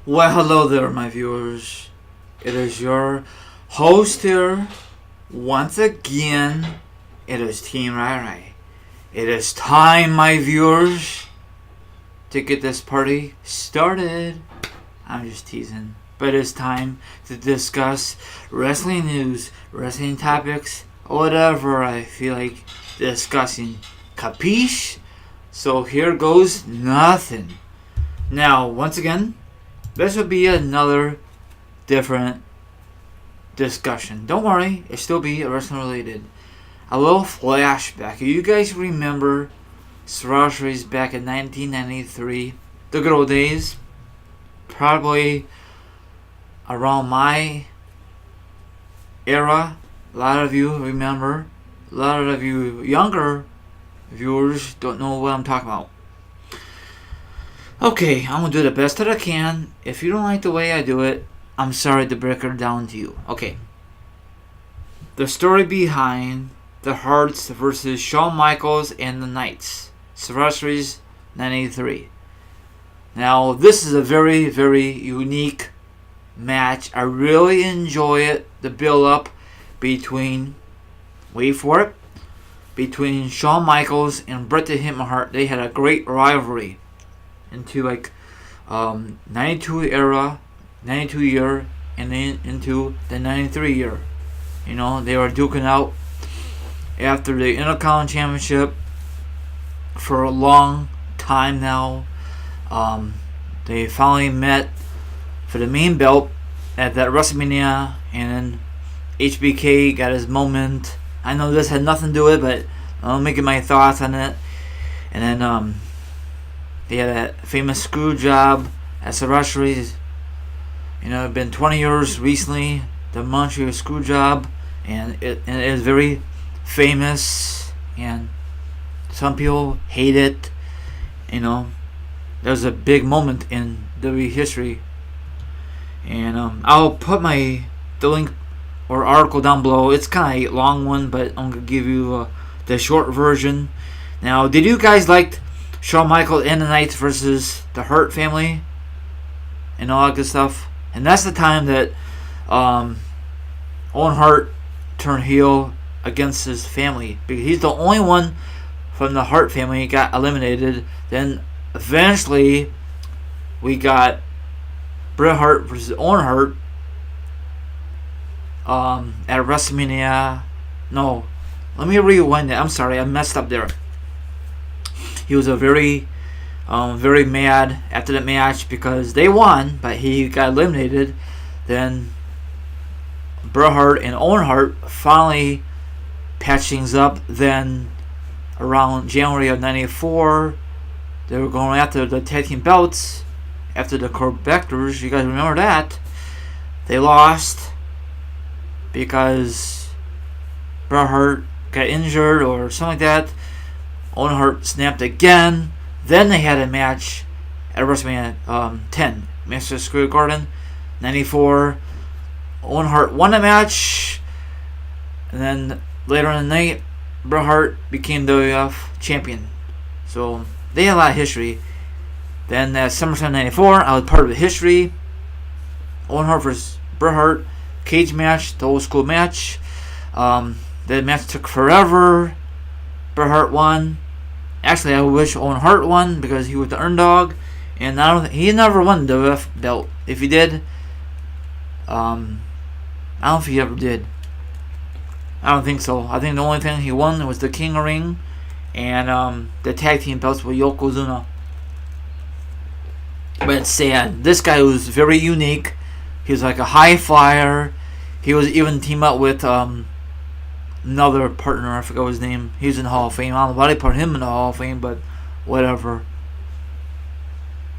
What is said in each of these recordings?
Well, hello there, my viewers. It is your host here once again. It is teamryry. It is time, my viewers, to get this party started. I'm just teasing, but it's time to discuss wrestling news, wrestling topics, whatever I feel like discussing. Capiche? So here goes nothing. Now, once again, this will be another different discussion. Don't worry, it'll still be wrestling related. A little flashback. You guys remember sororities back in 1993? The good old days? Probably around my era. A lot of you remember. A lot of you younger viewers don't know what I'm talking about. Okay, I'm gonna do the best that I can. If you don't like the way I do it, I'm sorry to break it down to you. Okay. The story behind the Harts versus Shawn Michaels and the Knights. Sororities 93. Now, this is a very, very unique match. I really enjoy it. The build up between, wait for it, between Shawn Michaels and Bret the Hitman Hart. They had a great rivalry into 92 era, 92 year, and then into the 93 year. You know, they were duking out after the Intercontinental Championship for a long time now. They finally met for the main belt at that WrestleMania, and then HBK got his moment. I know this had nothing to do with it, but I'm making my thoughts on it. And then they had that famous screw job at Sororities. You know, it's been 20 years recently, the Montreal screw job, and it is very famous, and some people hate it. You know, there's a big moment in WWE history, and I'll put the link or article down below. It's kind of a long one, but I'm gonna give you the short version. Now, did you guys like Shawn Michaels and the Knights versus the Hart family and all that good stuff? And that's the time that Owen Hart turned heel against his family, because he's the only one from the Hart family got eliminated. Then eventually we got Bret Hart versus Owen Hart at WrestleMania. No, let me rewind it. I'm sorry, I messed up there. He was very mad after that match because they won, but he got eliminated. Then Bret Hart and Owen Hart finally patched things up. Then around January of '94, they were going after the tag team belts after the Quebecers. You guys remember that? They lost because Bret Hart got injured or something like that. Owen Hart snapped again. Then they had a match at WrestleMania 10, Madison Square Garden, 94. Owen Hart won the match, and then later in the night, Bret Hart became WWF champion. So they had a lot of history. Then at SummerSlam 94, I was part of the history. Owen Hart versus Bret Hart, cage match, the old school match. The match took forever. Bret Hart won. Actually, I wish Owen Hart won because he was the underdog, and he never won the WWF belt. If he did, I don't know if he ever did. I don't think so. I think the only thing he won was the King of Ring and the tag team belts with Yokozuna. But it's sad. This guy was very unique. He was like a high flyer. He was even teamed up with another partner, I forgot his name. He was in the Hall of Fame. I don't know why they put him in the Hall of Fame, but whatever.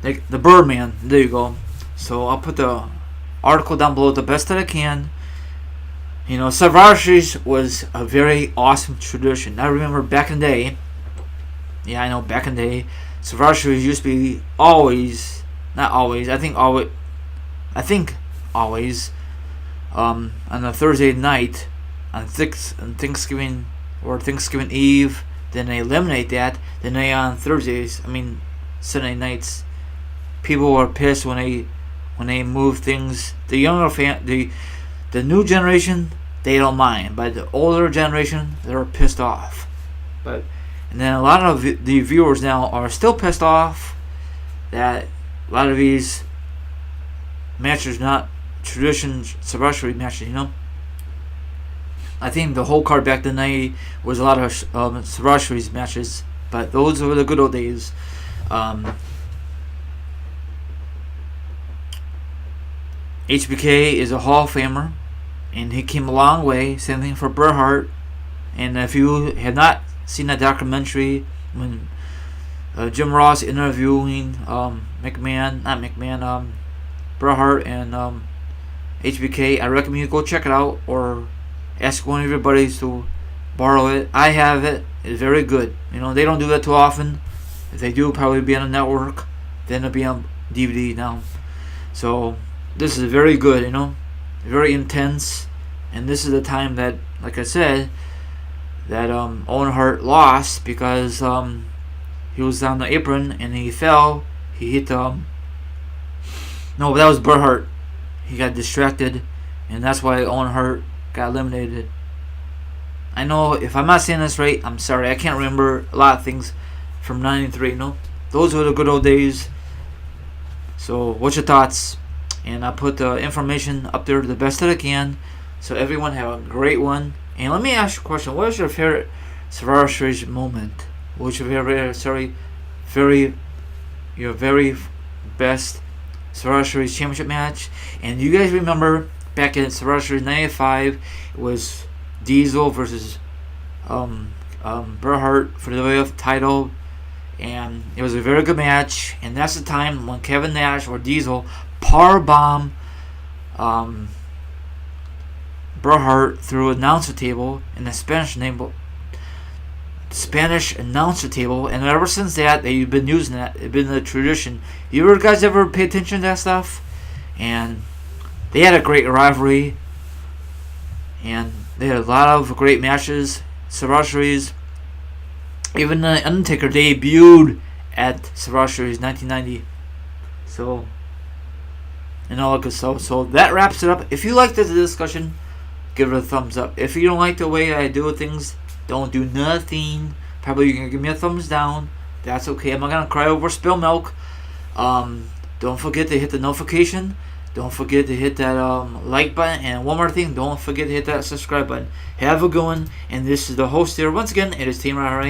The Birdman. There you go. So I'll put the article down below the best that I can. You know, sororities was a very awesome tradition. I remember back in the day. Yeah, I know, back in the day, sororities used to be always, not always, I think always, on a Thursday night, on Thanksgiving or Thanksgiving Eve. Then they eliminate that. Then on Sunday nights, people were pissed when they when they move things. The younger the new generation, they don't mind, but the older generation, they're pissed off. And then a lot of the viewers now are still pissed off that a lot of these matches are not tradition Survivor matches. I think the whole card back then was a lot of Survivor matches, but those were the good old days. HBK is a Hall of Famer, and he came a long way. Same thing for Bret Hart. And if you have not seen that documentary when Jim Ross interviewing Bret Hart and HBK, I recommend you go check it out or ask one of your buddies to borrow it. I have it. It's very good. They don't do that too often. If they do, probably be on a network. Then it'll be on DVD now. So this is very good. Very intense. And this is the time that, like I said, that Owen Hart lost because he was on the apron and he fell. He hit no, but that was Bret Hart. He got distracted, and that's why Owen Hart got eliminated. I know if I'm not saying this right, I'm sorry. I can't remember a lot of things from '93. Those were the good old days. So, what's your thoughts? And I put the information up there the best that I can. So everyone have a great one. And let me ask you a question. What is your favorite Survivor Series moment? What's your your very best Survivor Series championship match? And you guys remember back in Survivor Series '95, it was Diesel versus Bret Hart for the WWF title, and it was a very good match. And that's the time when Kevin Nash or Diesel powerbomb Bret Hart through an announcer table in the Spanish announcer table, and ever since that they've been using that. It's been a tradition. You guys ever pay attention to that stuff? And they had a great rivalry, and they had a lot of great matches, Survivor Series. Even the Undertaker debuted at Survivor Series 1990. So, and all that good stuff. So that wraps it up. If you liked this discussion, give it a thumbs up. If you don't like the way I do things, don't do nothing. Probably you can give me a thumbs down. That's okay. I'm not gonna cry over spilled milk. Don't forget to hit the notification. Don't forget to hit that like button. And one more thing, don't forget to hit that subscribe button. Have a good one. And this is the host here. Once again, it is Team Ryry.